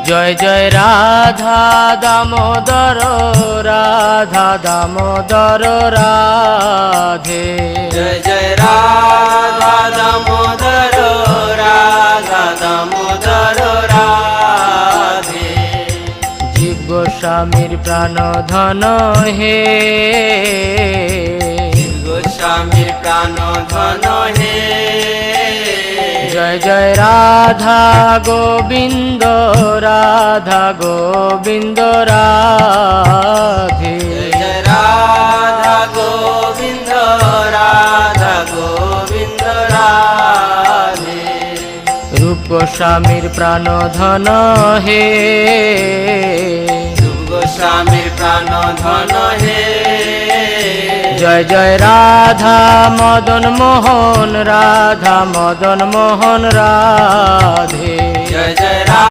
জয় জয় রাধা দামোদর রাধা দামোদর রাধে। জয় জয় রাধা দামোদর রাধা দামোদর রাধে। জীব গোস্বামীর প্রাণ ধন হে, গোস্বামীর প্রাণ ধন হে। জয় জয় রাধা গোবিন্দ রাধা গোবিন্দ রাধে। জয় জয় রাধা গোবিন্দ রাধা গোবিন্দ রাধে। রূপ গোস্বামীর প্রাণ ধন হে, রূপ গোস্বামীর প্রাণ ধন হে। জয় জয় রাধা মদন মোহন রাধা মদন মোহন রাধে। জয় জয়